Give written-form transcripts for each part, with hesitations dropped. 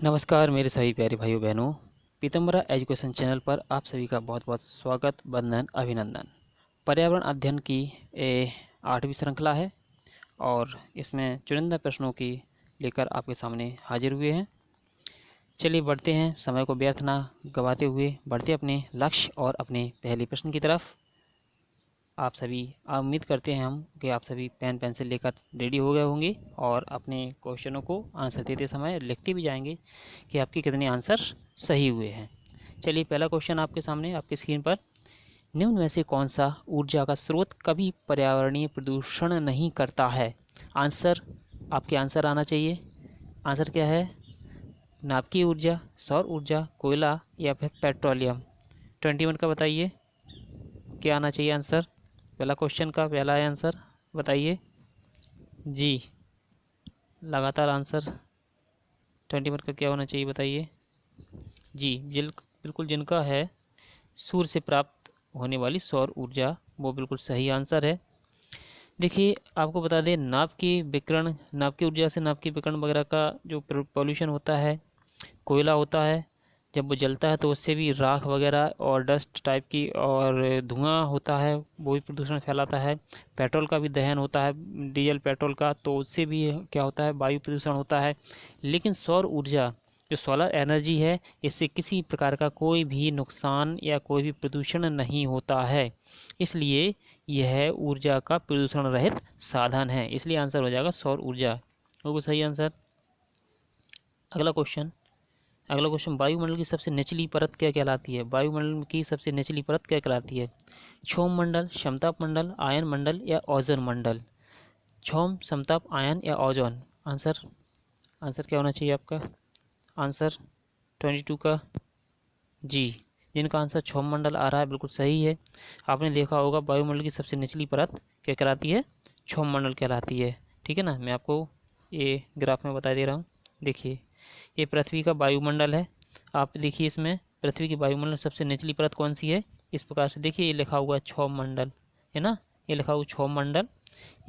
नमस्कार मेरे सभी प्यारे भाइयों बहनों, पीतम्बरा एजुकेशन चैनल पर आप सभी का बहुत बहुत स्वागत, वंदन, अभिनंदन। पर्यावरण अध्ययन की 8वीं श्रृंखला है और इसमें चुनिंदा प्रश्नों की लेकर आपके सामने हाजिर हुए हैं। चलिए बढ़ते हैं, समय को व्यर्थ ना गवाते हुए बढ़ते अपने लक्ष्य और अपने पहले प्रश्न की तरफ। आप सभी उम्मीद करते हैं हम कि आप सभी पेन पेंसिल लेकर रेडी हो गए होंगे और अपने क्वेश्चनों को आंसर देते समय लिखते भी जाएंगे कि आपके कितने आंसर सही हुए हैं। चलिए पहला क्वेश्चन आपके सामने आपकी स्क्रीन पर, निम्न में से कौन सा ऊर्जा का स्रोत कभी पर्यावरणीय प्रदूषण नहीं करता है? आंसर, आपके आंसर आना चाहिए। आंसर क्या है? नाभिकीय ऊर्जा, सौर ऊर्जा, कोयला या फिर पेट्रोलियम। 21 का बताइए क्या आना चाहिए आंसर। पहला क्वेश्चन का पहला आंसर बताइए जी। लगातार आंसर 21 का क्या होना चाहिए बताइए जी। बिल्कुल जिनका है सूर्य से प्राप्त होने वाली सौर ऊर्जा, वो बिल्कुल सही आंसर है। देखिए आपको बता दें, नाभिकीय ऊर्जा से नाभिकीय विकिरण वगैरह का जो पॉल्यूशन होता है, कोयला होता है, जब वो जलता है तो उससे भी राख वगैरह और डस्ट टाइप की और धुआं होता है, वो भी प्रदूषण फैलाता है। पेट्रोल का भी दहन होता है, डीजल पेट्रोल का, तो उससे भी क्या होता है, वायु प्रदूषण होता है। लेकिन सौर ऊर्जा जो सोलर एनर्जी है, इससे किसी प्रकार का कोई भी नुकसान या कोई भी प्रदूषण नहीं होता है, इसलिए यह ऊर्जा का प्रदूषण रहित साधन है। इसलिए आंसर हो जाएगा सौर ऊर्जा, बिल्कुल सही आंसर। अगला क्वेश्चन, वायुमंडल की सबसे निचली परत क्या कहलाती है? वायुमंडल की सबसे निचली परत क्या कहलाती है? क्षोभ मंडल, समताप मंडल, आयन मंडल या ओजोन मंडल। क्षोभ, समताप, आयन या ओजोन। आंसर क्या होना चाहिए आपका? आंसर 22 का जी। जिनका आंसर क्षोभ मंडल आ रहा है बिल्कुल सही है। आपने देखा होगा वायुमंडल की सबसे निचली परत क्या कहलाती है? क्षोभ मंडल कहलाती है। ठीक है ना, मैं आपको ये ग्राफ में बता दे रहा हूँ। देखिए ये पृथ्वी का वायुमंडल है। आप देखिए इसमें पृथ्वी की वायुमंडल सबसे निचली परत कौन सी है? इस प्रकार से देखिए, ये लिखा हुआ है क्षोभ मंडल, है ना, ये लिखा हुआ क्षोभ मंडल,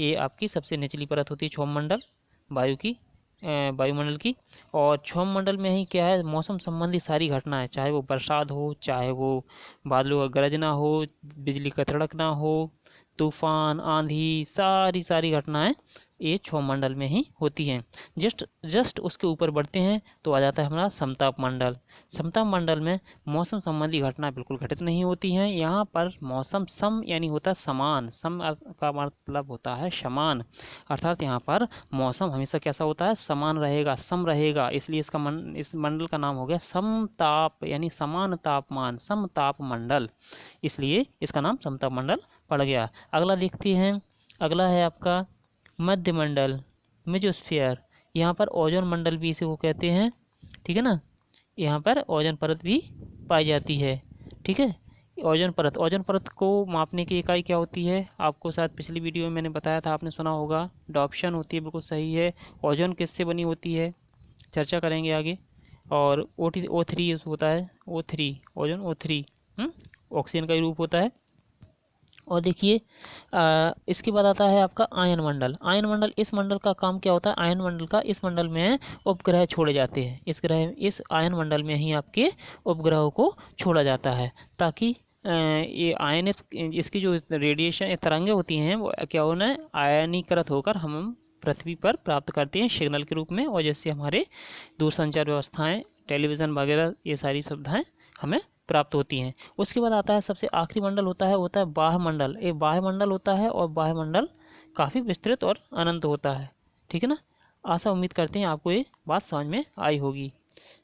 ये आपकी सबसे निचली परत होती है क्षोभ मंडल वायुमंडल की। और क्षोभ मंडल में ही क्या है, मौसम संबंधी सारी घटनाएं, चाहे वो बरसात हो, चाहे वो बादलों का गरजना हो, बिजली का कड़कना हो, तूफान, आंधी, सारी घटनाएं ये क्षोभ मंडल में ही होती हैं। जस्ट उसके ऊपर बढ़ते हैं तो आ जाता है हमारा समताप मंडल। समताप मंडल में मौसम संबंधी घटना बिल्कुल घटित नहीं होती हैं। यहाँ पर मौसम सम यानी होता है समान, सम का मतलब होता है समान, अर्थात यहाँ पर मौसम हमेशा कैसा होता है, समान रहेगा, सम रहेगा, इसलिए इस मंडल का नाम हो गया समताप, यानी समान तापमान, समताप मंडल, इसलिए इसका नाम समताप मंडल पड़ गया। अगला देखते हैं, अगला है आपका मध्य मंडल, मेजोस्फीयर। यहाँ पर ओजोन मंडल भी इसे को कहते हैं, ठीक है ना, यहाँ पर ओजोन परत भी पाई जाती है। ठीक है, ओजोन परत को मापने की इकाई क्या होती है? आपको शायद पिछली वीडियो में मैंने बताया था, आपने सुना होगा, डॉप्शन होती है, बिल्कुल सही है। ओजोन किससे बनी होती है, चर्चा करेंगे आगे। और O3 होता है, O3 ओजोन, O3 ऑक्सीजन का ही रूप होता है। और देखिए इसके बाद आता है आपका आयन मंडल। आयन मंडल, इस मंडल का काम क्या होता है? आयन मंडल का, इस मंडल में उपग्रह छोड़े जाते हैं, इस आयन मंडल में ही आपके उपग्रहों को छोड़ा जाता है, ताकि ये आयनित, इसकी जो रेडिएशन तरंगें होती हैं वो क्या होना है, आयनीकृत होकर हम पृथ्वी पर प्राप्त करते हैं सिग्नल के रूप में, और जैसे हमारे दूरसंचार व्यवस्थाएं, टेलीविज़न वगैरह, ये सारी सुविधाएं हमें प्राप्त होती हैं। उसके बाद आता है सबसे आखिरी मंडल होता है बाह्य मंडल। एक बाह्य मंडल होता है और बाह्य मंडल काफ़ी विस्तृत और अनंत होता है। ठीक है ना, आशा उम्मीद करते हैं आपको ये बात समझ में आई होगी।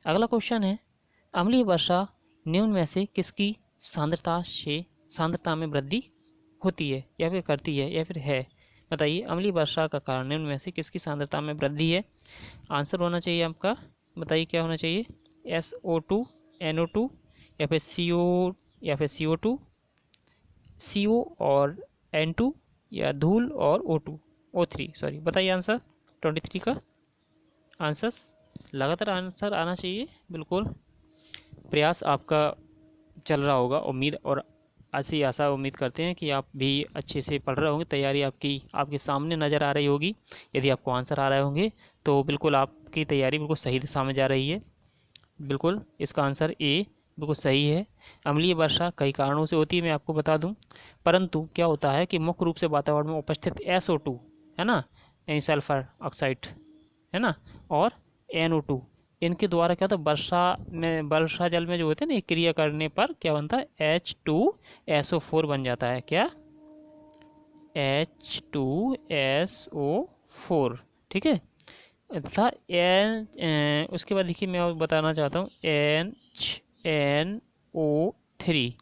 अगला क्वेश्चन है, अम्लीय वर्षा निम्न में से किसकी सांद्रता में वृद्धि होती है या फिर करती है या फिर है? बताइए, अम्लीय वर्षा का कारण निम्न में से किसकी सांद्रता में वृद्धि है? आंसर होना चाहिए आपका, बताइए क्या होना चाहिए? SO2, NO2 या फिर CO, या फिर CO2, CO और N2, या धूल और O3 सॉरी। बताइए आंसर 23 का आंसर। लगातार आंसर आना चाहिए, बिल्कुल प्रयास आपका चल रहा होगा, उम्मीद और ऐसी आशा उम्मीद करते हैं कि आप भी अच्छे से पढ़ रहे होंगे, तैयारी आपकी आपके सामने नज़र आ रही होगी। यदि आपको आंसर आ रहे होंगे तो बिल्कुल आपकी तैयारी बिल्कुल सही दिशा में जा रही है। बिल्कुल इसका आंसर ए बिल्कुल सही है। अम्लीय वर्षा कई कारणों से होती है, मैं आपको बता दूं, परंतु क्या होता है कि मुख्य रूप से वातावरण में उपस्थित SO2 है ना, यानी सल्फर ऑक्साइड है ना, और NO2, इनके द्वारा क्या होता है, वर्षा जल में जो होते हैं ना, ये क्रिया करने पर क्या बनता है, H2SO4 बन जाता है। क्या, H2SO4, ठीक है। तथा उसके बाद देखिए मैं और बताना चाहता हूँ NO3,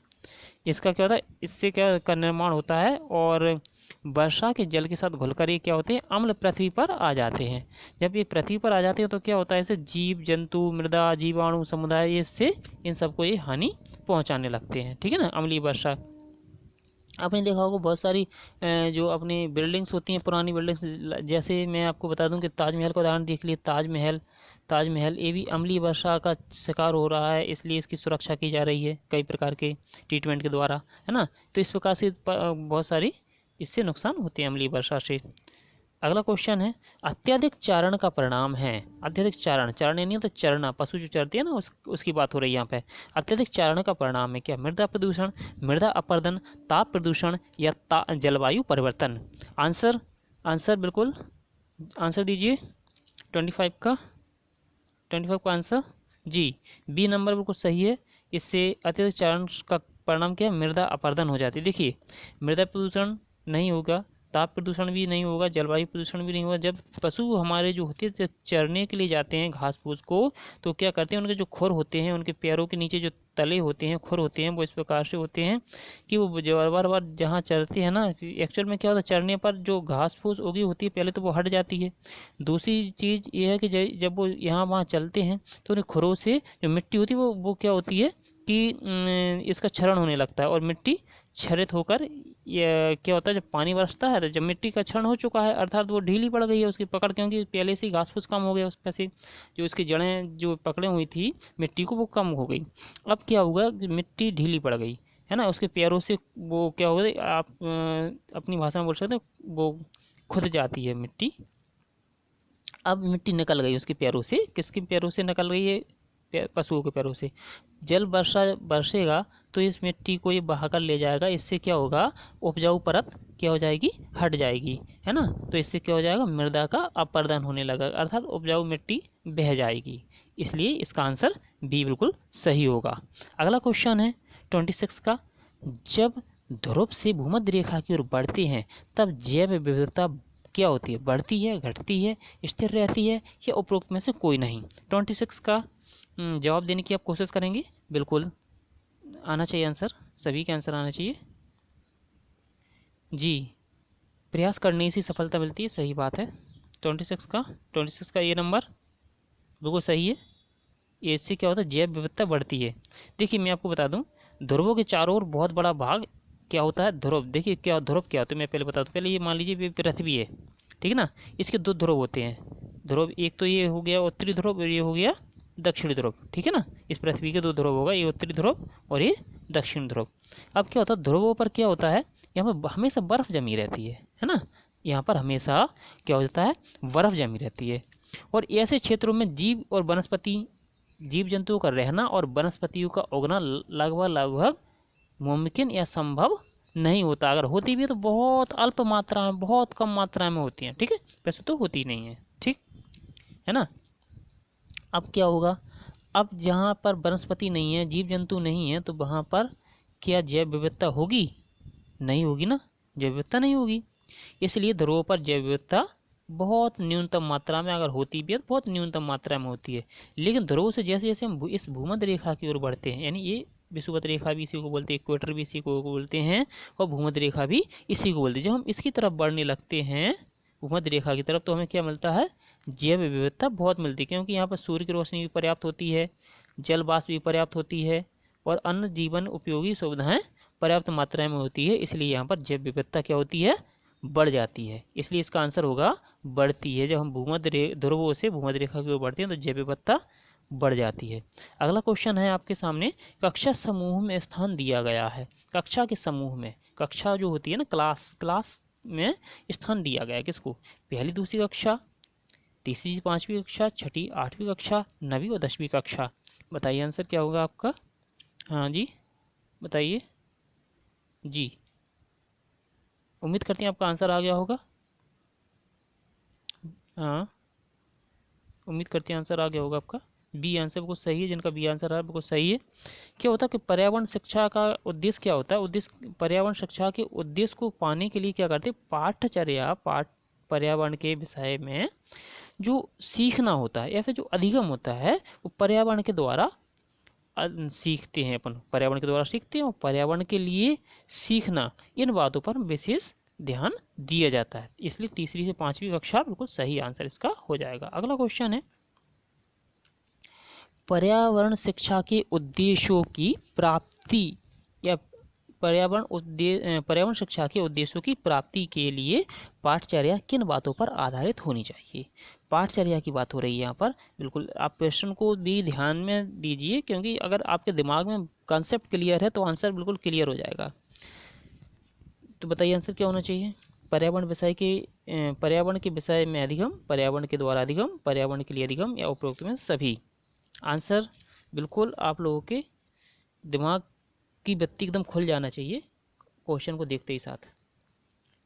इसका क्या होता है, इससे क्या का निर्माण होता है, और वर्षा के जल के साथ घुलकर ये क्या होते हैं, अम्ल पृथ्वी पर आ जाते हैं। जब ये पृथ्वी पर आ जाते हैं तो क्या होता है, इससे जीव जंतु, मृदा, जीवाणु समुदाय, ये इससे इन सबको ये हानि पहुंचाने लगते हैं, ठीक है ना, अम्लीय वर्षा। आपने देखा होगा बहुत सारी जो अपनी बिल्डिंग्स होती हैं, पुरानी बिल्डिंग्स, जैसे मैं आपको बता दूं कि ताजमहल का उदाहरण देख लिए, ताजमहल ये भी अम्लीय वर्षा का शिकार हो रहा है, इसलिए इसकी सुरक्षा की जा रही है कई प्रकार के ट्रीटमेंट के द्वारा, है ना। तो इस प्रकार से बहुत सारी इससे नुकसान होते हैं अम्लीय वर्षा से। अगला क्वेश्चन है, अत्यधिक चारण का परिणाम है। अत्यधिक चारण, चारण नहीं तो चरना, पशु जो चरते हैं ना, उसकी बात हो रही है यहाँ पे। अत्यधिक चारण का परिणाम है क्या, मृदा प्रदूषण, मृदा अपरदन, ताप प्रदूषण, या जलवायु परिवर्तन। आंसर, बिल्कुल आंसर दीजिए 25 का आंसर जी, बी नंबर बिल्कुल सही है। इससे अत्यधिक चारण का परिणाम क्या है, मृदा अपरदन हो जाती है। देखिए, मृदा प्रदूषण नहीं होगा, ताप प्रदूषण भी नहीं होगा, जलवायु प्रदूषण भी नहीं होगा। जब पशु हमारे जो होते हैं, जब चरने के लिए जाते हैं घास फूस को, तो क्या करते हैं, उनके जो खुर होते हैं, उनके पैरों के नीचे जो तले होते हैं, खुर होते हैं, वो इस प्रकार से होते हैं कि वो बार बार जहाँ चरते हैं ना, एक्चुअल में क्या होता है, चरने पर जो घास फूस उगी होती है पहले तो वो हट जाती है। दूसरी चीज़ ये है कि जब वो यहाँ वहाँ चलते हैं तो उन्हें खुरों से जो मिट्टी होती है वो क्या होती है कि इसका क्षरण होने लगता है, और मिट्टी क्षरित होकर ये क्या होता है, जब पानी बरसता है तो जब मिट्टी का क्षरण हो चुका है, अर्थात वो ढीली पड़ गई है उसकी पकड़, क्योंकि पहले से ही घास फूस कम हो गया उस पर से, जो इसकी जड़ें जो पकड़े हुई थी मिट्टी को, वो कम हो गई। अब क्या हुआ कि मिट्टी ढीली पड़ गई, है ना, उसके पैरों से वो क्या हो गई, आप अपनी भाषा में बोल सकते हैं, वो खुद जाती है मिट्टी। अब मिट्टी निकल गई उसके पैरों से, किसके पैरों से निकल रही है, पशुओं के पैरों से। जल वर्षा बरसेगा तो इस मिट्टी को ये बहाकर ले जाएगा, इससे क्या होगा, उपजाऊ परत क्या हो जाएगी, हट जाएगी, है ना। तो इससे क्या हो जाएगा, मृदा का अपरदन होने लगा, अर्थात उपजाऊ मिट्टी बह जाएगी। इसलिए इसका आंसर बी बिल्कुल सही होगा। अगला क्वेश्चन है 26 का, जब ध्रुव से भूमध्य रेखा की ओर बढ़ते हैं तब जैव विविधता क्या होती है, बढ़ती है, घटती है, स्थिर रहती है, या उपरोक्त में से कोई नहीं। 26 का जवाब देने की आप कोशिश करेंगे, बिल्कुल आना चाहिए आंसर, सभी के आंसर आना चाहिए जी। प्रयास करने से सफलता मिलती है, सही बात है। 26 का ये नंबर बिल्कुल सही है। इससे क्या होता है, जैव विविधता बढ़ती है। देखिए मैं आपको बता दूं, ध्रुवों के चारों ओर बहुत बड़ा भाग क्या होता है, ध्रुव। देखिए क्या ध्रुव क्या होता है, मैं पहले बता दूं, पहले ये मान लीजिए ये पृथ्वी है, ठीक है ना, इसके दो ध्रुव होते हैं। ध्रुव एक तो ये हो गया उत्तरी ध्रुव, और ये हो गया दक्षिणी ध्रुव, ठीक है ना। इस पृथ्वी के दो ध्रुव होगा, ये उत्तरी ध्रुव और ये दक्षिण ध्रुव। अब क्या होता है, ध्रुवों पर क्या होता है, यहाँ पर हमेशा बर्फ जमी रहती है ना, यहाँ पर हमेशा क्या होता है, बर्फ जमी रहती है। और ऐसे क्षेत्रों में जीव जंतुओं का रहना और वनस्पतियों का उगना लगभग मुमकिन या संभव नहीं होता। अगर होती भी है तो बहुत अल्प मात्रा में, बहुत कम मात्रा में होती है, ठीक है, वैसे तो होती नहीं है, ठीक है ना। अब क्या होगा, अब जहाँ पर वनस्पति नहीं है, जीव जंतु नहीं है, तो वहाँ पर क्या जैव विविधता होगी, नहीं होगी ना, जैव विविधता नहीं होगी। इसलिए ध्रुवों पर जैव विविधता बहुत न्यूनतम मात्रा में, अगर होती भी है तो बहुत न्यूनतम मात्रा में होती है। लेकिन ध्रुव से जैसे जैसे हम इस भूमध्य रेखा की ओर बढ़ते हैं, यानी ये विषुवत रेखा भी इसी को बोलते हैं, इक्वेटर भी इसी को बोलते हैं, और भूमध्य रेखा भी इसी को बोलते हैं। जब हम इसकी तरफ बढ़ने लगते हैं, भूमध्य रेखा की तरफ, तो हमें क्या मिलता है, जैव विविधता बहुत मिलती है, क्योंकि यहाँ पर सूर्य की रोशनी भी पर्याप्त होती है, जल वाष्प भी पर्याप्त होती है, और अन्य जीवन उपयोगी सुविधाएं पर्याप्त मात्रा में होती है। इसलिए यहाँ पर जैव विविधता क्या होती है, बढ़ जाती है। इसलिए इसका आंसर होगा बढ़ती है। जब हम भूमध्य ध्रुवों से भूमध्य रेखा की ओर बढ़ते हैं तो जैव विविधता बढ़ जाती है। अगला क्वेश्चन है आपके सामने, कक्षा समूह में स्थान दिया गया है। कक्षा के समूह में, कक्षा जो होती है ना, क्लास में स्थान दिया गया है किसको, पहली दूसरी कक्षा, तीसरी पांचवी कक्षा, छठी आठवीं कक्षा, नवीं और 10वीं कक्षा। बताइए आंसर क्या होगा आपका। हाँ जी बताइए जी। उम्मीद करते हैं आपका आंसर आ गया होगा। हाँ उम्मीद करते हैं आंसर आ गया होगा आपका। बी आंसर बिल्कुल सही है, जिनका बी आंसर है बिल्कुल सही है। क्या होता है कि पर्यावरण शिक्षा का उद्देश्य क्या होता है, उद्देश्य पर्यावरण शिक्षा के उद्देश्य को पाने के लिए क्या करते हैं, पाठचर्या पाठ पर्यावरण के विषय में जो सीखना होता है या फिर जो अधिगम होता है वो पर्यावरण के द्वारा सीखते हैं। अपन पर्यावरण के द्वारा सीखते हैं और पर्यावरण के लिए सीखना, इन बातों पर विशेष ध्यान दिया जाता है। इसलिए तीसरी से पांचवी कक्षा बिल्कुल सही आंसर इसका हो जाएगा। अगला क्वेश्चन है, पर्यावरण शिक्षा के उद्देश्यों की प्राप्ति या पर्यावरण शिक्षा के उद्देश्यों की प्राप्ति के लिए पाठचर्या किन बातों पर आधारित होनी चाहिए। पाठचर्या की बात हो रही है यहाँ पर। बिल्कुल आप क्वेश्चन को भी ध्यान में दीजिए, क्योंकि अगर आपके दिमाग में कंसेप्ट क्लियर है तो आंसर बिल्कुल क्लियर हो जाएगा। तो बताइए आंसर क्या होना चाहिए। पर्यावरण के विषय में अधिगम, पर्यावरण के द्वारा अधिगम, पर्यावरण के लिए अधिगम, या उपरोक्त में सभी। आंसर बिल्कुल आप लोगों के दिमाग की बत्ती एकदम खुल जाना चाहिए क्वेश्चन को देखते ही साथ।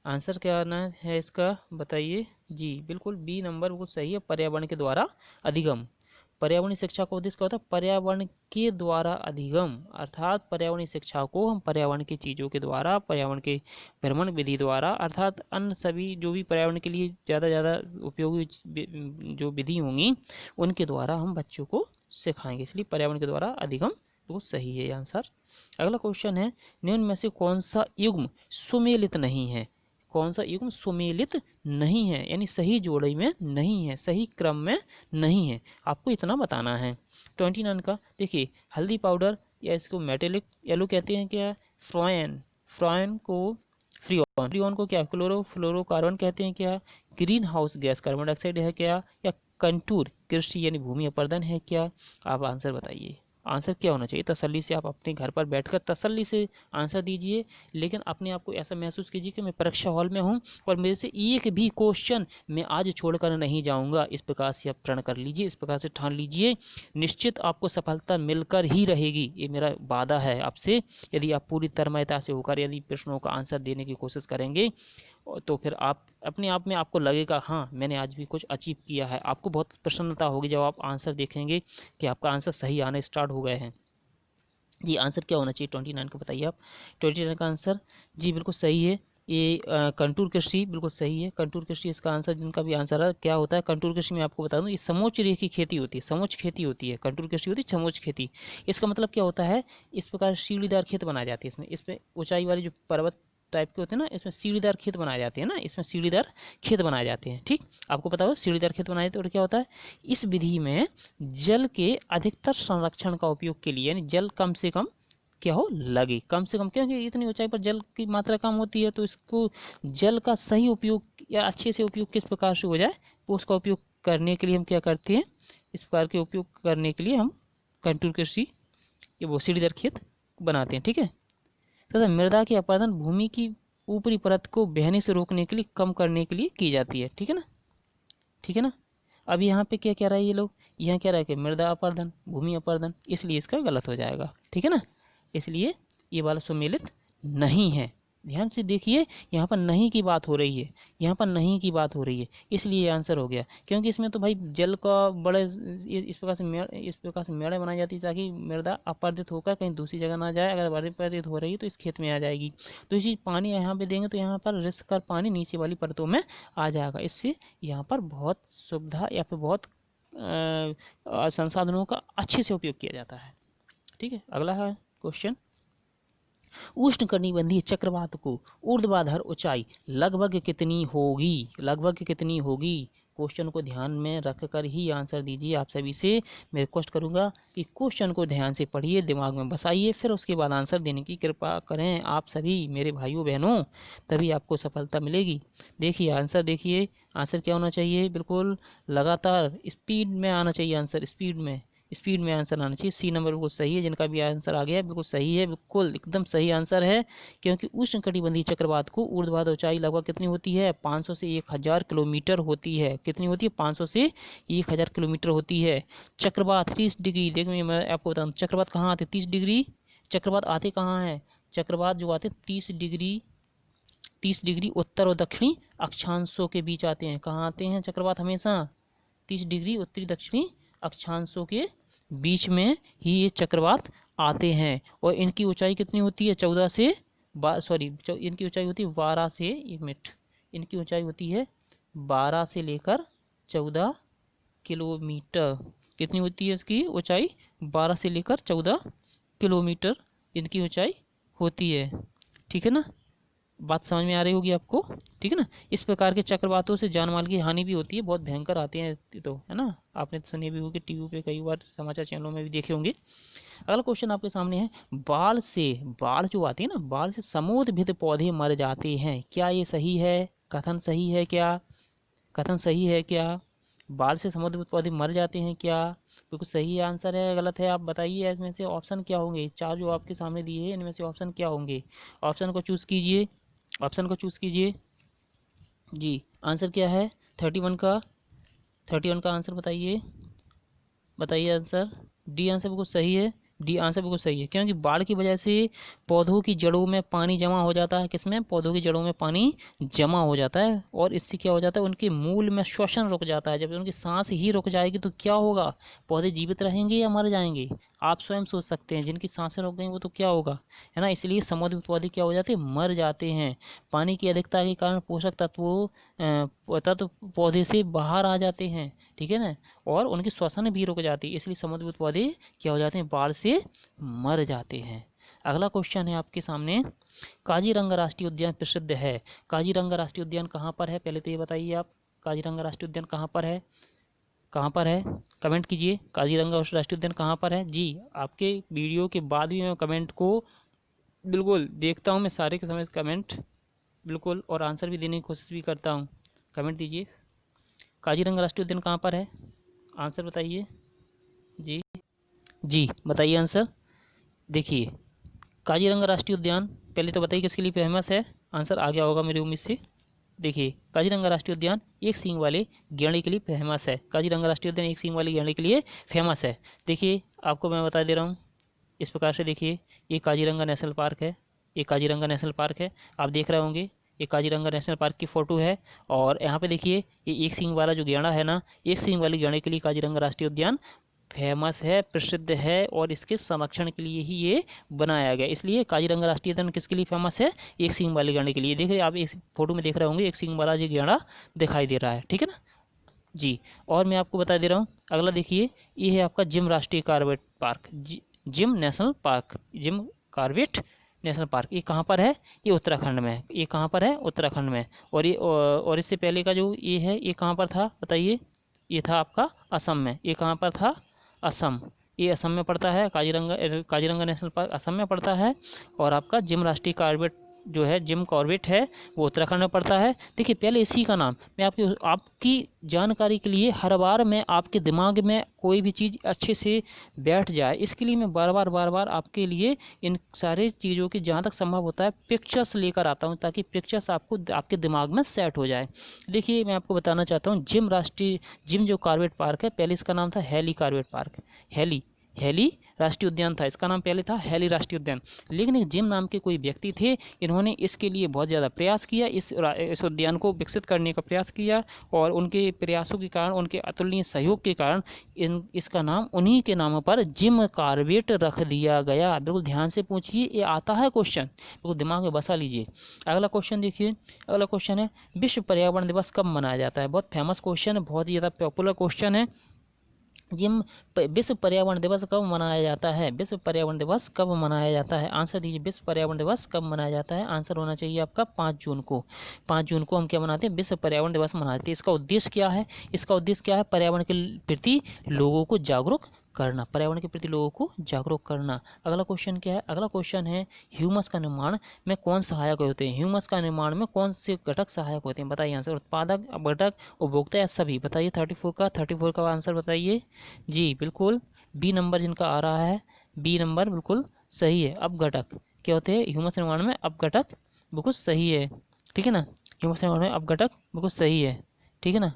आंसर क्या आना है इसका बताइए जी। बिल्कुल बी नंबर बिल्कुल सही है, पर्यावरण के द्वारा अधिगम। पर्यावरणीय शिक्षा का उद्देश्य क्या होता है, पर्यावरण के द्वारा अधिगम, अर्थात पर्यावरणीय शिक्षा को हम पर्यावरण की चीज़ों के द्वारा, पर्यावरण के भ्रमण विधि द्वारा, अर्थात अन्य सभी जो भी पर्यावरण के लिए ज़्यादा उपयोगी जो विधि होंगी उनके द्वारा हम बच्चों को सिखाएंगे। इसलिए पर्यावरण के द्वारा अधिगम वो सही है आंसर। अगला क्वेश्चन है, निम्न में से कौन सा युग्म सुमेलित नहीं है। कौन सा युग्म सुमेलित नहीं है, यानी सही जोड़ी में नहीं है, सही क्रम में नहीं है, आपको इतना बताना है। 29 का देखिए, हल्दी पाउडर या इसको मेटेलिक येलो कहते हैं क्या, फ्लोएन, फ्लोएन को फ्रीऑन, फ्रीऑन को क्या क्लोरोफ्लोरोकार्बन कहते हैं क्या, green house gas carbon dioxide है क्या, या कंटूर कृषि यानी भूमि अपर्दन है क्या। आप आंसर बताइए, आंसर क्या होना चाहिए। तसल्ली से आप अपने घर पर बैठकर तसल्ली से आंसर दीजिए, लेकिन अपने आप को ऐसा महसूस कीजिए कि मैं परीक्षा हॉल में हूँ और मेरे से एक भी क्वेश्चन मैं आज छोड़कर नहीं जाऊँगा। इस प्रकार से आप प्रण कर लीजिए, इस प्रकार से ठान लीजिए, निश्चित आपको सफलता मिलकर ही रहेगी, ये मेरा वादा है आपसे। यदि आप पूरी तन्मयता से होकर यदि प्रश्नों का आंसर देने की कोशिश करेंगे तो फिर आप अपने आप में आपको लगेगा हाँ मैंने आज भी कुछ अचीव किया है। आपको बहुत प्रसन्नता होगी जब आप आंसर देखेंगे कि आपका आंसर सही आने स्टार्ट हो गए हैं। जी आंसर क्या होना चाहिए 29 का बताइए आप। 29 का आंसर जी बिल्कुल सही है, ये कंटूर कृषि बिल्कुल सही है। कंटूर कृषि इसका आंसर, जिनका भी आंसर है क्या होता है कंटूर कृषि में आपको बता दूं, ये समोच्च रेखी खेती होती है, समोच्च खेती होती है, कंटूर कृषि होती है समोच्च खेती। इसका मतलब क्या होता है, इस प्रकार सीढ़ीदार खेत बनाए जाते हैं, इस पे ऊंचाई वाली जो पर्वत टाइप के होते हैं ना, इसमें सीढ़ीदार खेत बनाए जाते हैं ना, इसमें सीढ़ीदार खेत बनाए जाते हैं। ठीक, आपको पता हो सीढ़ीदार खेत बनाए जाते हैं। और क्या होता है, इस विधि में जल के अधिकतर संरक्षण का उपयोग के लिए, यानी जल कम से कम क्या हो लगे, कम से कम, क्योंकि इतनी ऊंचाई पर जल की मात्रा कम होती है, तो इसको जल का सही उपयोग या अच्छे से उपयोग किस प्रकार से हो जाए, वो उसका उपयोग करने के लिए हम क्या करते हैं, इस प्रकार के उपयोग करने के लिए हम कंटूर कृषि ये वो सीढ़ीदार खेत बनाते हैं। ठीक है, तथा मृदा के अपरदन भूमि की ऊपरी परत को बहने से रोकने के लिए, कम करने के लिए की जाती है। ठीक है ना, ठीक है ना। अब यहाँ पे क्या कह रहा है ये लोग, यहाँ कह रहा है कि मृदा अपरदन भूमि अपरदन, इसलिए इसका गलत हो जाएगा। ठीक है ना, इसलिए ये वाला सुमेलित नहीं है। ध्यान से देखिए, यहाँ पर नहीं की बात हो रही है, यहाँ पर नहीं की बात हो रही है, इसलिए ये आंसर हो गया। क्योंकि इसमें तो भाई जल का बड़े इस प्रकार से मेड़ बनाई जाती है ताकि मृदा अपरदित होकर कहीं दूसरी जगह ना जाए। अगर अपरदित हो रही है तो इस खेत में आ जाएगी, तो इसी पानी यहाँ पे देंगे तो यहाँ पर रिस्क कर पानी नीचे वाली परतों में आ जाएगा। इससे यहाँ पर बहुत सुविधा या फिर बहुत संसाधनों का अच्छे से उपयोग किया जाता है। ठीक है, अगला है क्वेश्चन, उष्णकटिबंधीय चक्रवात को ऊर्ध्वाधर ऊंचाई लगभग कितनी होगी, लगभग कितनी होगी। क्वेश्चन को ध्यान में रखकर ही आंसर दीजिए। आप सभी से मैं रिक्वेस्ट करूंगा कि क्वेश्चन को ध्यान से पढ़िए, दिमाग में बसाइए, फिर उसके बाद आंसर देने की कृपा करें आप सभी मेरे भाइयों बहनों, तभी आपको सफलता मिलेगी। देखिए आंसर, देखिए आंसर क्या होना चाहिए, बिल्कुल लगातार स्पीड में आना चाहिए आंसर, स्पीड में। स्पीड में आंसर आना चाहिए। सी नंबर बिल्कुल सही है, जिनका भी आंसर आ गया बिल्कुल सही है, बिल्कुल एकदम सही आंसर है। क्योंकि उष्णकटिबंधीय चक्रवात को ऊर्ध्वाधर ऊंचाई लगभग कितनी होती है, 500 से 1000 किलोमीटर होती है। कितनी होती है, 500 से 1000 किलोमीटर होती है। चक्रवात 30 डिग्री, देखिए मैं आपको बताऊँ चक्रवात कहाँ आते, 30 डिग्री चक्रवात आते कहाँ हैं, चक्रवात जो आते 30 डिग्री उत्तर और दक्षिणी अक्षांशों के बीच आते हैं। कहाँ आते हैं चक्रवात, हमेशा 30 डिग्री उत्तरी दक्षिणी अक्षांशों के बीच में ही ये चक्रवात आते हैं। और इनकी ऊंचाई कितनी होती है, 14 से इनकी ऊंचाई होती है 12 से, एक मिनट, इनकी ऊंचाई होती है 12 से लेकर 14 किलोमीटर। कितनी होती है इसकी ऊंचाई, 12 से लेकर 14 किलोमीटर इनकी ऊंचाई होती है। ठीक है ना, बात समझ में आ रही होगी आपको, ठीक है ना। इस प्रकार के चक्रवातों से जान माल की हानि भी होती है, बहुत भयंकर आते हैं तो, है ना। आपने तो सुने भी होगी, टीवी पे कई बार समाचार चैनलों में भी देखे होंगे। अगला क्वेश्चन आपके सामने है, बाढ़ जो आती है ना, बाढ़ से समुद्रभित पौधे मर जाते हैं, क्या ये सही है, कथन सही है क्या, कथन सही है क्या, बाढ़ से समुद्रभित पौधे मर जाते हैं क्या, बिल्कुल सही आंसर है, गलत है, आप बताइए। इसमें से ऑप्शन क्या होंगे, चार जो आपके सामने दिए हैं इनमें से ऑप्शन क्या होंगे, ऑप्शन को चूज कीजिए, ऑप्शन को चूज कीजिए जी। आंसर क्या है 31 का आंसर बताइए, बताइए आंसर। डी आंसर बिल्कुल सही है, डी आंसर बिल्कुल सही है। क्योंकि बाढ़ की वजह से पौधों की जड़ों में पानी जमा हो जाता है, किसमें, पौधों की जड़ों में पानी जमा हो जाता है, और इससे क्या हो जाता है, उनके मूल में श्वसन रुक जाता है। जब उनकी सांस ही रुक जाएगी तो क्या होगा, पौधे जीवित रहेंगे या मर जाएंगे, आप स्वयं सोच सकते हैं। जिनकी सांसें रुक गई वो तो क्या होगा, है ना। इसलिए समुद्र पौधे क्या हो जाते हैं, मर जाते हैं। पानी की अधिकता के कारण पोषक तत्व पौधे से बाहर आ जाते हैं, ठीक है ना, और उनकी श्वसन भी रुक जाती है, इसलिए समुद्रभूत पौधे क्या हो जाते हैं, बाढ़ से मर जाते हैं। अगला क्वेश्चन है आपके सामने, काजीरंगा राष्ट्रीय उद्यान प्रसिद्ध है, काजीरंगा राष्ट्रीय उद्यान कहाँ पर है, पहले तो ये बताइए आप, काजीरंगा राष्ट्रीय उद्यान कहाँ पर है, कहाँ पर है, कमेंट कीजिए, काजीरंगा राष्ट्रीय उद्यान कहाँ पर है जी। आपके वीडियो के बाद भी मैं कमेंट को बिल्कुल देखता हूँ, मैं सारे के समय कमेंट बिल्कुल, और आंसर भी देने की कोशिश भी करता हूँ। कमेंट दीजिए, काजीरंगा राष्ट्रीय उद्यान कहाँ पर है, आंसर बताइए जी, जी बताइए आंसर। देखिए काजीरंगा राष्ट्रीय उद्यान पहले तो बताइए किसके लिए फेमस है, आंसर आ गया होगा मेरी उम्मीद से। देखिए काजीरंगा राष्ट्रीय उद्यान एक सींग वाले गैंडे के लिए फेमस है, काजीरंगा राष्ट्रीय उद्यान एक सींग वाले गैंडे के लिए फेमस है। देखिए आपको मैं बता दे रहा हूँ इस प्रकार से, देखिए ये काजीरंगा नेशनल पार्क है, ये काजीरंगा नेशनल पार्क है, आप देख रहे होंगे ये काजीरंगा नेशनल पार्क की फ़ोटो है। और यहाँ पे देखिए ये एक सींग वाला जो गैंडा है ना, एक सींग वाले गैंडे के लिए काजीरंगा राष्ट्रीय उद्यान फेमस है, प्रसिद्ध है, और इसके संरक्षण के लिए ही ये बनाया गया। इसलिए काजीरंगा राष्ट्रीय उद्यान किसके लिए फेमस है, एक सींग वाले गैंडे के लिए। देखिए आप इस फोटो में देख रहे होंगे एक सींग वाला जो गैंडा दिखाई दे रहा है, ठीक है ना जी। और मैं आपको बता दे रहा हूँ अगला, देखिए ये है आपका जिम राष्ट्रीय Corbett park, gym national park, Jim Corbett national park, ये कहाँ पर है, ये उत्तराखंड में है, ये कहाँ पर है, उत्तराखंड में। और ये और इससे पहले का जो ये है ये कहाँ पर था बताइए, ये था आपका असम में, ये कहाँ पर था, असम, ये असम में पड़ता है, काजीरंगा नेशनल पार्क असम में पड़ता है। और आपका जिम राष्ट्रीय कॉर्बेट जो है, जिम कॉर्बेट है, वो उत्तराखंड में पड़ता है। देखिए पहले इसी का नाम, मैं आपकी जानकारी के लिए हर बार मैं आपके दिमाग में कोई भी चीज़ अच्छे से बैठ जाए, इसके लिए मैं बार बार आपके लिए इन सारे चीज़ों की जहाँ तक संभव होता है पिक्चर्स लेकर आता हूँ, ताकि पिक्चर्स आपको आपके दिमाग में सेट हो जाए। देखिए मैं आपको बताना चाहता हूँ, जिम जो कॉर्बेट पार्क है, पहले इसका नाम था हेली कॉर्बेट पार्क, हेली राष्ट्रीय उद्यान था, इसका नाम पहले था हेली राष्ट्रीय उद्यान। लेकिन एक जिम नाम के कोई व्यक्ति थे, इन्होंने इसके लिए बहुत ज़्यादा प्रयास किया, इस उद्यान को विकसित करने का प्रयास किया, और उनके प्रयासों के कारण, उनके अतुलनीय सहयोग के कारण इसका नाम उन्हीं के नाम पर जिम कॉर्बेट रख दिया गया। बिल्कुल ध्यान से पूछिए, ये आता है क्वेश्चन, बिल्कुल दिमाग में बसा लीजिए। अगला क्वेश्चन देखिए, अगला क्वेश्चन है, विश्व पर्यावरण दिवस कब मनाया जाता है, बहुत फेमस क्वेश्चन है, बहुत ही ज़्यादा पॉपुलर क्वेश्चन है। विश्व पर्यावरण दिवस कब मनाया जाता है, विश्व पर्यावरण दिवस कब मनाया जाता है, आंसर दीजिए, विश्व पर्यावरण दिवस कब मनाया जाता है, आंसर होना चाहिए आपका 5 जून को। 5 जून को हम क्या मनाते हैं, विश्व पर्यावरण दिवस मनाते हैं। इसका उद्देश्य क्या है, इसका उद्देश्य क्या है, पर्यावरण के प्रति लोगों को जागरूक करना, पर्यावरण के प्रति लोगों को जागरूक करना। अगला क्वेश्चन क्या है, अगला क्वेश्चन है, ह्यूमस का निर्माण में कौन सहायक होते हैं, ह्यूमस का निर्माण में कौन से घटक सहायक होते हैं, बताइए आंसर, उत्पादक, घटक, उपभोक्ता या सभी, बताइए। 34 का आंसर बताइए जी, बिल्कुल बी नंबर जिनका आ रहा है, बी नंबर बिल्कुल सही है। अपघटक क्या होते हैं? ह्यूमस निर्माण में अपघटक बिल्कुल सही है, ठीक है ना। ह्यूमस निर्माण में अपघटक बिल्कुल सही है, ठीक है ना।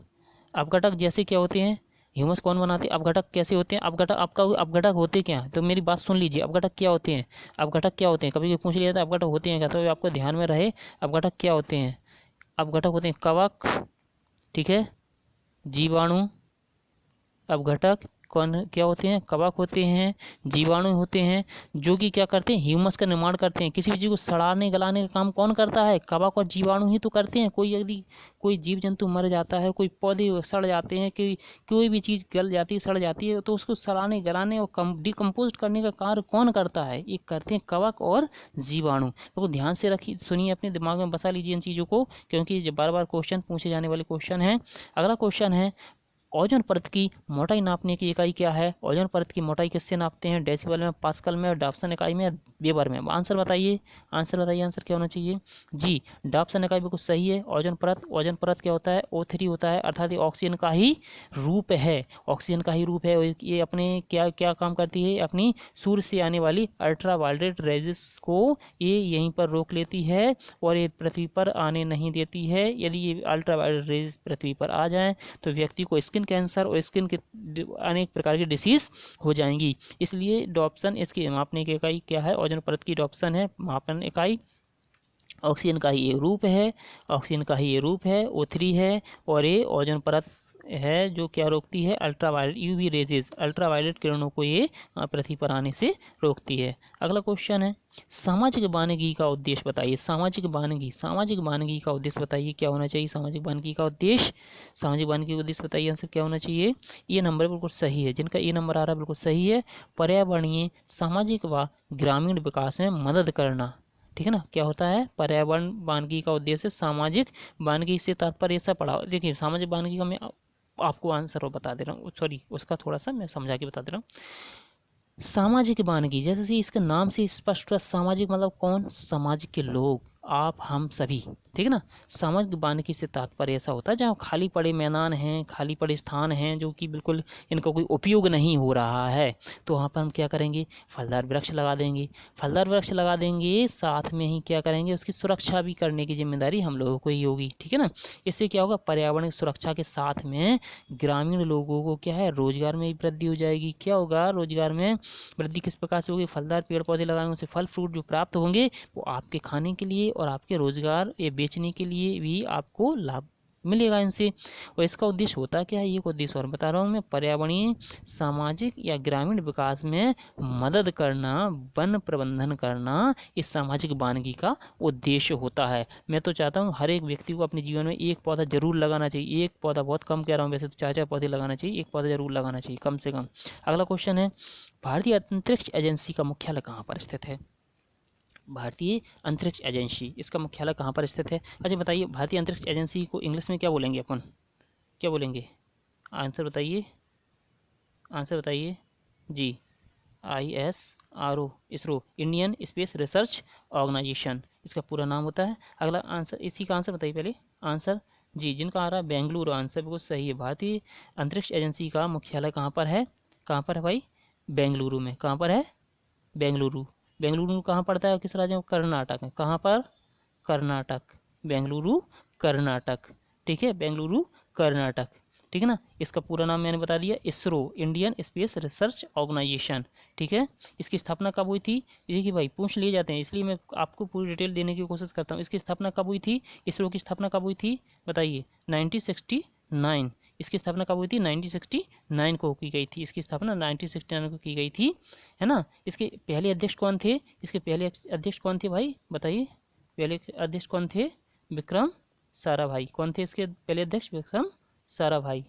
अपघटक जैसे क्या होते हैं? ह्यूमस कौन बनाते हैं? अपघटक कैसे होते हैं? अपघटक आपका अपघटक होते क्या हैं? तो मेरी बात सुन लीजिए, अपघटक क्या होते हैं? अपघटक क्या होते हैं? कभी पूछ लिया था अपघटक होते हैं क्या, तो आपको ध्यान में रहे अपघटक क्या होते हैं। अपघटक होते हैं कवक, ठीक है, जीवाणु। अपघटक कौन क्या होते हैं? कवक होते हैं, जीवाणु होते हैं, जो कि क्या करते हैं? ह्यूमस का निर्माण करते हैं। किसी भी चीज़ को सड़ाने गलाने का काम कौन करता है? कवक और जीवाणु ही तो करते हैं। कोई यदि कोई जीव जंतु मर जाता है, कोई पौधे सड़ जाते हैं, कि कोई भी चीज़ गल जाती है, सड़ जाती है, तो उसको सड़ाने गलाने और डिकम्पोज करने का कार्य कौन करता है? ये करते हैं कवक और जीवाणु। तो ध्यान से रखिए, सुनिए, अपने दिमाग में बसा लीजिए इन चीज़ों को, क्योंकि बार बार क्वेश्चन पूछे जाने वाले क्वेश्चन है। अगला क्वेश्चन है, ओजोन परत की मोटाई नापने की इकाई क्या है? ओजोन परत की मोटाई किससे नापते हैं? डेसिबल में, पास्कल में, डाप्सन इकाई में, वेबर में? आंसर बताइए, आंसर बताइए, आंसर क्या होना चाहिए जी? डाप्सन इकाई बिल्कुल सही है। ओजोन परत क्या होता है? O3 होता है, अर्थात ये ऑक्सीजन का ही रूप है, ऑक्सीजन का ही रूप है। ये अपने क्या क्या काम करती है? अपनी सूर्य से आने वाली अल्ट्रावायलेट रेजिस को ये यहीं पर रोक लेती है और ये पृथ्वी पर आने नहीं देती है। यदि ये अल्ट्रावायलेट रेज पृथ्वी पर आ जाए तो व्यक्ति को स्किन कैंसर और स्किन के अनेक प्रकार की डिसीज हो जाएंगी। इसलिए डॉप्सन इसकी मापने की इकाई क्या है? ओजोन परत की डॉप्सन है मापन इकाई। ऑक्सीजन का ही ये रूप है, ऑक्सीजन का ही ये रूप है, O3 है, और ये ओजोन परत है जो क्या रोकती है? अल्ट्रावायलेट यूवी रेजेस, अल्ट्रावायलेट किरणों को ये पृथ्वी पर आने से रोकती है। अगला क्वेश्चन है, सामाजिक वानिकी का उद्देश्य बताइए। सामाजिक वानिकी, सामाजिक वानिकी का उद्देश्य बताइए क्या होना चाहिए? सामाजिक वानिकी का उद्देश्य, सामाजिक वानिकी का उद्देश्य बताइए, आंसर क्या होना चाहिए? ये नंबर बिल्कुल सही है, जिनका ये नंबर आ रहा है बिल्कुल सही है। पर्यावरणीय, सामाजिक व ग्रामीण विकास में मदद करना, ठीक है ना। क्या होता है? पर्यावरण वानिकी का उद्देश्य सामाजिक वानिकी से तात्पर्य ऐसा पढ़ा। देखिए, सामाजिक वानिकी का मैं आपको आंसर बता दे रहा हूँ, सॉरी, उसका थोड़ा सा मैं समझा के बता दे रहा हूँ। सामाजिक वानिकी जैसे कि इसके नाम से स्पष्ट है, सामाजिक मतलब कौन? समाज के लोग, आप, हम सभी, ठीक है ना। सामाजिक वानिकी से तात्पर्य ऐसा होता है जहाँ खाली पड़े मैदान हैं, खाली पड़े स्थान हैं, जो कि बिल्कुल इनका कोई उपयोग नहीं हो रहा है, तो वहाँ पर हम क्या करेंगे? फलदार वृक्ष लगा देंगे। फलदार वृक्ष लगा देंगे, साथ में ही क्या करेंगे? उसकी सुरक्षा भी करने की जिम्मेदारी हम लोगों को ही होगी, ठीक है ना। इससे क्या होगा? पर्यावरण की सुरक्षा के साथ में ग्रामीण लोगों को क्या है? रोजगार में भी वृद्धि हो जाएगी। क्या होगा? रोजगार में वृद्धि किस प्रकार से होगी? फलदार पेड़ पौधे लगाएंगे, उससे फल फ्रूट जो प्राप्त होंगे वो आपके खाने के लिए और आपके रोजगार ये बेचने के लिए भी आपको लाभ मिलेगा इनसे। और इसका उद्देश्य होता क्या है? ये उद्देश्य और बता रहा हूँ मैं, पर्यावरणीय, सामाजिक या ग्रामीण विकास में मदद करना, वन प्रबंधन करना, इस सामाजिक वानिकी का उद्देश्य होता है। मैं तो चाहता हूँ हर एक व्यक्ति को अपने जीवन में एक पौधा जरूर लगाना चाहिए। एक पौधा, बहुत कम कह रहा हूँ वैसे तो, 4-4 पौधे लगाना चाहिए, एक पौधा जरूर लगाना चाहिए कम से कम। अगला क्वेश्चन है, भारतीय अंतरिक्ष एजेंसी का मुख्यालय कहाँ पर स्थित है? भारतीय अंतरिक्ष एजेंसी, इसका मुख्यालय कहाँ पर स्थित है? अच्छा बताइए, भारतीय अंतरिक्ष एजेंसी को इंग्लिश में क्या बोलेंगे अपन? क्या बोलेंगे? आंसर बताइए, आंसर बताइए जी। ISRO, ISRO, Indian space research organisation, इसका पूरा नाम होता है। अगला आंसर, इसी का आंसर बताइए पहले, आंसर जी, जिनका आ रहा है बेंगलुरु, आंसर बिल्कुल सही है। भारतीय अंतरिक्ष एजेंसी का मुख्यालय कहाँ पर है? कहाँ पर है भाई? बेंगलुरु में। कहाँ पर है? बेंगलुरु। बेंगलुरु कहाँ पड़ता है? किस राज्य में? कर्नाटक में। कहाँ पर? कर्नाटक। बेंगलुरु, कर्नाटक, ठीक है, बेंगलुरु, कर्नाटक, ठीक है ना। इसका पूरा नाम मैंने बता दिया, ISRO, Indian space research organisation, ठीक है। इसकी स्थापना कब हुई थी? देखिए भाई, पूछ लिए जाते हैं, इसलिए मैं आपको पूरी डिटेल देने की कोशिश करता हूँ। इसकी स्थापना कब हुई थी? इसरो की स्थापना कब हुई थी? बताइए। 1969। इसकी स्थापना कब हुई थी? 1969 को की गई थी। इसकी स्थापना 1969 को की गई थी, है ना। इसके पहले अध्यक्ष कौन थे? इसके पहले अध्यक्ष कौन थे भाई? बताइए। पहले अध्यक्ष कौन थे? विक्रम साराभाई। कौन थे इसके पहले अध्यक्ष? विक्रम साराभाई।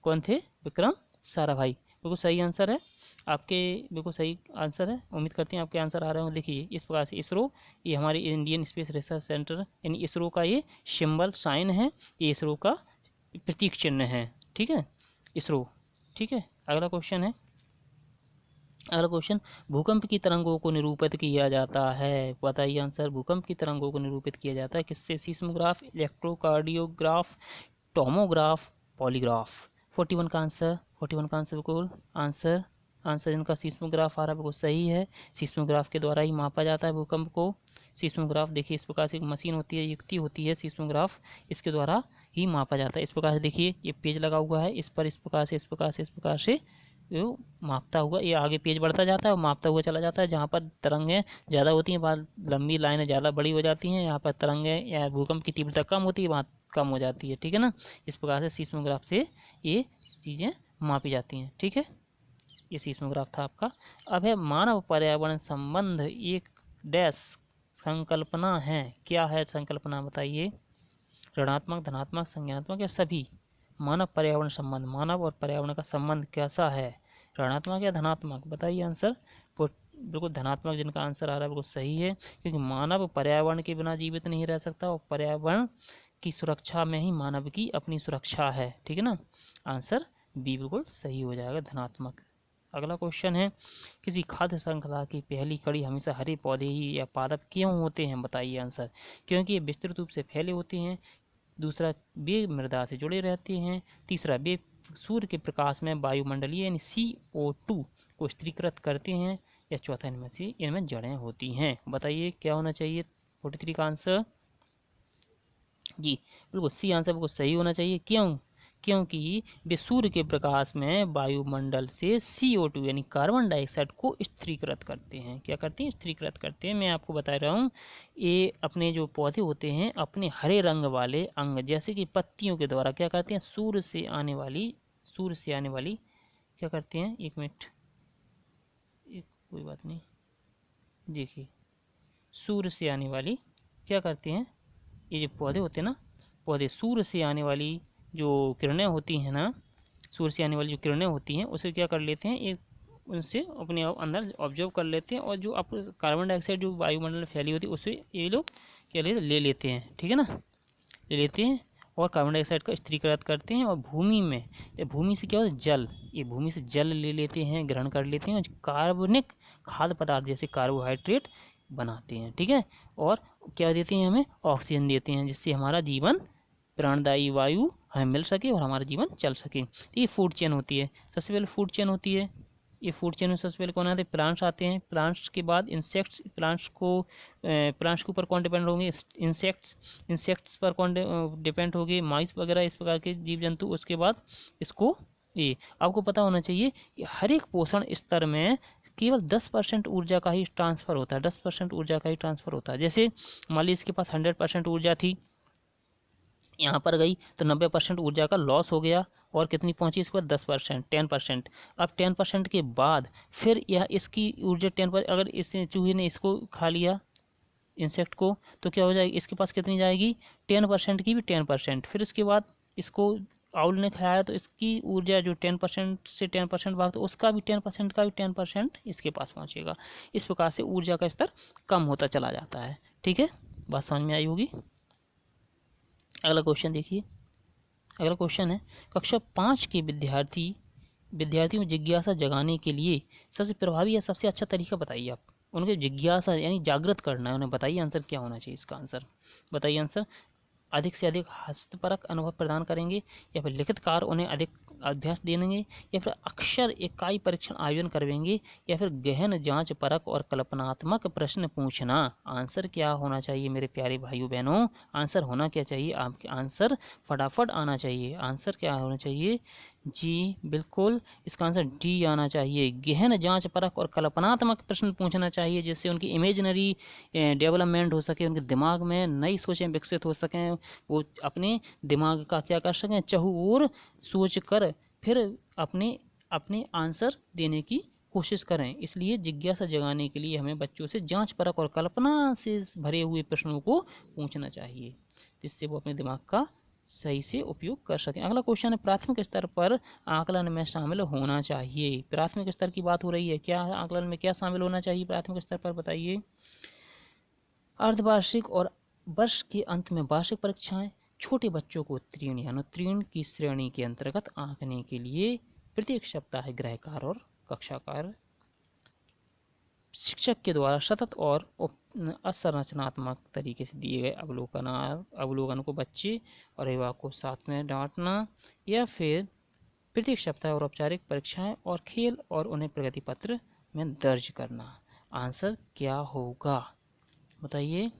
कौन थे? विक्रम साराभाई। बिल्कुल सही आंसर है आपके, बिल्कुल सही आंसर है। उम्मीद करते हैं आपके आंसर आ रहे हों। देखिए इस प्रकार से इसरो, ये हमारी इंडियन स्पेस रिसर्च सेंटर, यानी इसरो का ये सिंबल साइन है, ये इसरो का प्रतीक चिन्ह है, ठीक है, इसरो, ठीक है। अगला क्वेश्चन है, अगला क्वेश्चन, भूकंप की तरंगों को निरूपित किया जाता है। बताइए आंसर। भूकंप की तरंगों को निरूपित किया जाता है किससे? Seismograph, electrocardiograph, tomograph, polygraph. 41 का आंसर, 41 का आंसर बिल्कुल आंसर आंसर इनका सीस्मोग्राफ आ रहा है, बिल्कुल सही है। सीस्मोग्राफ के द्वारा ही मापा जाता है भूकंप को। सीस्मोग्राफ देखिए इस प्रकार से एक मशीन होती है, युक्ति होती है सीस्मोग्राफ, इसके द्वारा ही मापा जाता है। इस प्रकार से देखिए ये पेज लगा हुआ है, इस पर इस प्रकार से इस प्रकार से इस प्रकार से वो मापता हुआ, ये आगे पेज बढ़ता जाता है और मापता हुआ चला जाता है। जहाँ पर तरंगें ज़्यादा होती हैं वहाँ लंबी लाइनें ज़्यादा बड़ी हो जाती हैं, यहाँ पर तरंगें या भूकंप की तीव्रता कम होती है वहाँ कम हो जाती है, ठीक है ना। इस प्रकार से सीस्मोग्राफ से ये चीज़ें मापी जाती हैं, ठीक है। ये सीस्मोग्राफ था आपका। अब है मानव पर्यावरण संबंध एक डैश संकल्पना है। क्या है संकल्पना बताइए। ऋणात्मक, धनात्मक, संज्ञानात्मक या सभी। मानव पर्यावरण संबंध, मानव और पर्यावरण का संबंध कैसा है, ऋणात्मक या धनात्मक, बताइए आंसर। बिल्कुल धनात्मक जिनका आंसर आ रहा है बिल्कुल सही है, क्योंकि मानव पर्यावरण के बिना जीवित नहीं रह सकता और पर्यावरण की सुरक्षा में ही मानव की अपनी सुरक्षा है, ठीक है ना। आंसर बी बिल्कुल सही हो जाएगा, धनात्मक। अगला क्वेश्चन है, किसी खाद्य श्रृंखला की पहली कड़ी हमेशा हरे पौधे ही या पादप क्यों होते हैं, बताइए आंसर। क्योंकि ये विस्तृत रूप से फैले होते हैं। दूसरा, वे मृदा से जुड़े रहते हैं। तीसरा, वे सूर्य के प्रकाश में वायुमंडलीय यानी CO2 को स्थिरीकृत करते हैं। या चौथा, इनमें जड़ें होती हैं। बताइए क्या होना चाहिए 43 का आंसर। जी बिल्कुल सी आंसर बिल्कुल सही होना चाहिए। क्यों, क्योंकि वे सूर्य के प्रकाश में वायुमंडल से CO2 यानी कार्बन डाइऑक्साइड को स्थिरीकृत करते हैं। क्या करते हैं, स्थिरीकृत करते हैं। मैं आपको बता रहा हूँ, ये अपने जो पौधे होते हैं अपने हरे रंग वाले अंग जैसे कि पत्तियों के द्वारा क्या करते हैं, सूर्य से आने वाली क्या करते हैं, एक मिनट, एक कोई बात नहीं, देखिए सूर्य से आने वाली क्या करते हैं, ये जो पौधे होते हैं ना, पौधे सूर्य से आने वाली जो किरणें होती हैं ना, सूर्य से आने वाली जो किरणें होती हैं उसे क्या कर लेते हैं, एक उनसे अपने आप अंदर ऑब्जर्व कर लेते हैं, और जो आप कार्बन डाइऑक्साइड जो वायुमंडल में फैली होती है उसे ये लोग क्या ले लेते हैं, ठीक है ना, ले लेते हैं और कार्बन डाइऑक्साइड का स्थिरीकृत करते हैं। और भूमि में, ये भूमि से क्या होता है, जल, ये भूमि से जल ले लेते हैं, ग्रहण कर लेते हैं और कार्बनिक खाद्य पदार्थ जैसे कार्बोहाइड्रेट बनाते हैं, ठीक है। और क्या देते हैं, हमें ऑक्सीजन देते हैं, जिससे हमारा जीवन, प्राणदायी वायु हमें मिल सके और हमारा जीवन चल सके। तो ये फूड चेन होती है। सबसे पहले फूड चेन होती है, ये फूड चेन में सबसे पहले कौन आते हैं, प्लांट्स आते हैं। प्लांट्स के बाद इंसेक्ट्स, प्लांट्स के ऊपर कौन डिपेंड होंगे, इंसेक्ट्स पर कौन डिपेंड होंगे, माइस वगैरह इस प्रकार के जीव जंतु। उसके बाद इसको, ये आपको पता होना चाहिए, हर एक पोषण स्तर में केवल 10% ऊर्जा का ही ट्रांसफ़र होता है, 10% ऊर्जा का ही ट्रांसफ़र होता है। जैसे मान लीजिए इसके पास 100% ऊर्जा थी, यहाँ पर गई तो 90% ऊर्जा का लॉस हो गया, और कितनी पहुँची इसके बाद 10%, 10%। अब 10% के बाद फिर यह इसकी ऊर्जा 10%, अगर इस चूहे ने इसको खा लिया इंसेक्ट को, तो क्या हो जाएगी, इसके पास कितनी जाएगी, 10% की भी 10%। फिर इसके बाद इसको आउल ने खाया तो इसकी ऊर्जा जो 10% से 10% भाग, तो उसका भी 10% का भी 10% इसके पास पहुँचेगा। इस प्रकार से ऊर्जा का स्तर कम होता चला जाता है, ठीक है, बात समझ में आई होगी। अगला क्वेश्चन देखिए। अगला क्वेश्चन है, कक्षा 5 के विद्यार्थियों में जिज्ञासा जगाने के लिए सबसे प्रभावी या सबसे अच्छा तरीका बताइए आप। उनके जिज्ञासा यानी जागृत करना है उन्हें, बताइए आंसर क्या होना चाहिए इसका आंसर, बताइए आंसर। अधिक से अधिक हस्तपरक अनुभव प्रदान करेंगे, या फिर लिखित कार्य उन्हें अधिक अभ्यास देंगे, या फिर अक्षर इकाई परीक्षण आयोजन करवाएंगे, या फिर गहन जांच परक और कल्पनात्मक प्रश्न पूछना। आंसर क्या होना चाहिए मेरे प्यारे भाइयों बहनों, आंसर होना क्या चाहिए, आपके आंसर फटाफट आना चाहिए। आंसर क्या होना चाहिए, जी बिल्कुल इसका आंसर डी आना चाहिए। गहन जांच परक और कल्पनात्मक प्रश्न पूछना चाहिए, जिससे उनकी इमेजिनरी डेवलपमेंट हो सके, उनके दिमाग में नई सोचें विकसित हो सकें, वो अपने दिमाग का क्या कर सकें, चहुओर सोच कर फिर अपने अपने आंसर देने की कोशिश करें। इसलिए जिज्ञासा जगाने के लिए हमें बच्चों से जांच परख और कल्पना से भरे हुए प्रश्नों को पूछना चाहिए, जिससे वो अपने दिमाग का सही से उपयोग कर सकें। अगला क्वेश्चन है, प्राथमिक स्तर पर आकलन में शामिल होना चाहिए। प्राथमिक स्तर की बात हो रही है, क्या आकलन में क्या शामिल होना चाहिए प्राथमिक स्तर पर, बताइए। अर्धवार्षिक और वर्ष के अंत में वार्षिक परीक्षाएं, छोटे बच्चों को उत्तीर्ण या अनुत्तीर्ण की श्रेणी के अंतर्गत आंकने के लिए प्रत्येक सप्ताह गृह कार्य और कक्षा कार्य, शिक्षक के द्वारा सतत और असंरचनात्मक तरीके से दिए गए अवलोकन को बच्चे और अभिभावक को साथ में डांटना, या फिर प्रत्येक सप्ताह और औपचारिक परीक्षाएं और खेल और उन्हें प्रगति पत्र में दर्ज करना। आंसर क्या होगा बताइए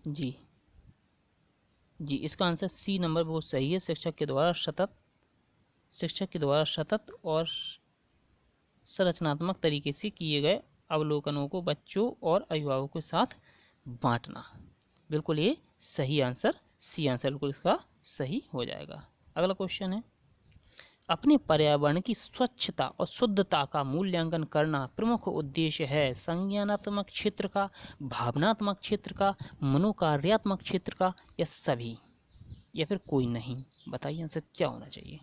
जी। जी, इसका आंसर सी नंबर बहुत सही है। शिक्षक के द्वारा सतत और संरचनात्मक तरीके से किए गए अवलोकनों को बच्चों और अभिभावकों के साथ बांटना। बिल्कुल ये सही आंसर, सी आंसर बिल्कुल इसका सही हो जाएगा। अगला क्वेश्चन है, अपने पर्यावरण की स्वच्छता और शुद्धता का मूल्यांकन करना प्रमुख उद्देश्य है संज्ञानात्मक क्षेत्र का, भावनात्मक क्षेत्र का, मनोकार्यात्मक क्षेत्र का, या सभी, या फिर कोई नहीं। बताइए आंसर क्या होना चाहिए।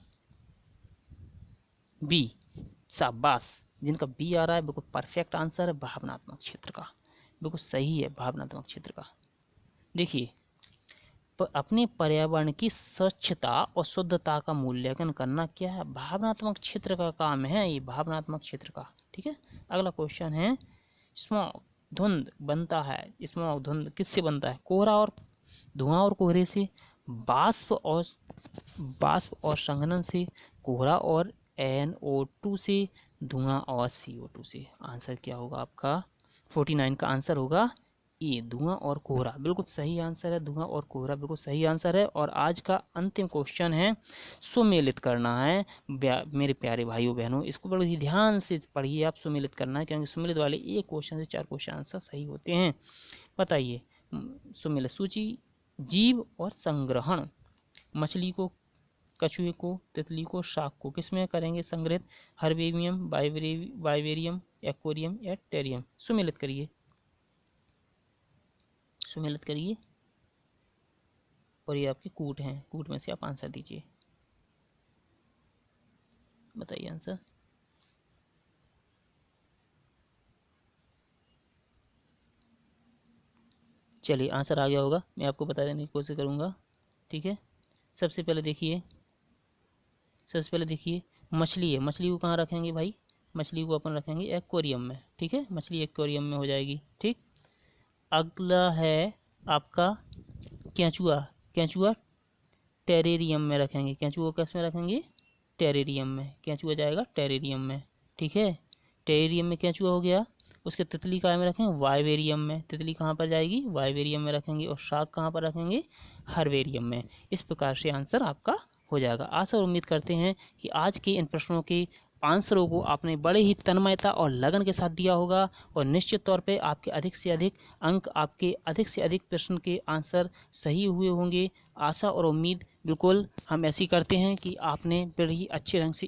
बी, शाबाश, जिनका बी आ रहा है बिल्कुल परफेक्ट आंसर है, भावनात्मक क्षेत्र का। बिल्कुल सही है, भावनात्मक क्षेत्र का। देखिए, अपने पर्यावरण की स्वच्छता और शुद्धता का मूल्यांकन करना क्या है, भावनात्मक क्षेत्र का काम है ये, भावनात्मक क्षेत्र का। ठीक है। अगला क्वेश्चन है, स्मॉग धुंध बनता है, स्मॉग धुंध किससे बनता है, कोहरा और धुआं और कोहरे से, बाष्प और संघनन से, कोहरा और NO2 से, धुआं और CO2 से। आंसर क्या होगा आपका 49 का आंसर होगा ये, धुआं और कोहरा। बिल्कुल सही आंसर है, धुआं और कोहरा बिल्कुल सही आंसर है। और आज का अंतिम क्वेश्चन है, सुमेलित करना है मेरे प्यारे भाइयों बहनों, इसको बड़े ही ध्यान से पढ़िए आप, सुमेलित करना है क्योंकि सुमेलित वाले एक क्वेश्चन से 4 क्वेश्चन आंसर सही होते हैं। बताइए, सुमेलित सूची, जीव और संग्रहण, मछली को, कछुए को, तितली को, शाक को किस में करेंगे संग्रहित, हर्बेरियम, वाइवेरियम, एक्वेरियम या टेरियम। सुमेलित करिए, सुमेलित करिए। और ये आपके कूट हैं, कूट में से आप आंसर दीजिए। बताइए आंसर। चलिए आंसर आ गया होगा, मैं आपको बता देने की कोशिश करूँगा। ठीक है। सबसे पहले देखिए, मछली है, मछली को कहाँ रखेंगे भाई, मछली को अपन रखेंगे एक्वेरियम में। ठीक है, मछली एक्वेरियम में हो जाएगी। ठीक। अगला है आपका केंचुआ, केंचुआ टेरेरियम में रखेंगे, केंचुआ किस में रखेंगे, टेरेरियम में, केंचुआ जाएगा टेरेरियम में। ठीक है, टेरेरियम में केंचुआ हो गया। उसके तितली कहाँ में रखेंगे, वाइवेरियम में, तितली कहाँ पर जाएगी, वाइवेरियम में रखेंगे। और शाक कहाँ पर रखेंगे, हर्बेरियम में। इस प्रकार से आंसर आपका हो जाएगा। आशा और उम्मीद करते हैं कि आज के इन प्रश्नों के आंसरों को आपने बड़े ही तन्मयता और लगन के साथ दिया होगा, और निश्चित तौर पे आपके अधिक से अधिक अंक, आपके अधिक से अधिक प्रश्न के आंसर सही हुए होंगे। आशा और उम्मीद बिल्कुल हम ऐसी करते हैं कि आपने बड़े ही अच्छे ढंग से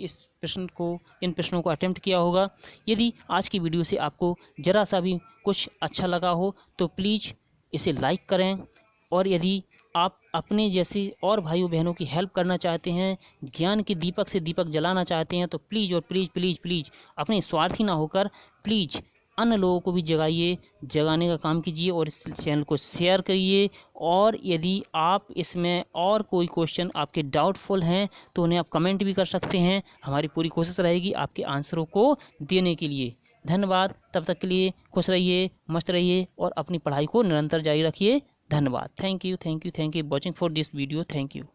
इन प्रश्नों को अटेम्प्ट किया होगा। यदि आज की वीडियो से आपको ज़रा सा भी कुछ अच्छा लगा हो तो प्लीज़ इसे लाइक करें, और यदि आप अपने जैसे और भाइयों बहनों की हेल्प करना चाहते हैं, ज्ञान के दीपक से दीपक जलाना चाहते हैं, तो प्लीज़ और प्लीज़ प्लीज़ प्लीज़ अपने स्वार्थी ना होकर प्लीज़ अन्य लोगों को भी जगाने का काम कीजिए, और इस चैनल को शेयर करिए। और यदि आप इसमें और कोई क्वेश्चन आपके डाउटफुल हैं तो उन्हें आप कमेंट भी कर सकते हैं, हमारी पूरी कोशिश रहेगी आपके आंसरों को देने के लिए। धन्यवाद, तब तक के लिए खुश रहिए, मस्त रहिए और अपनी पढ़ाई को निरंतर जारी रखिए। धन्यवाद। Thank you watching for this video. Thank you.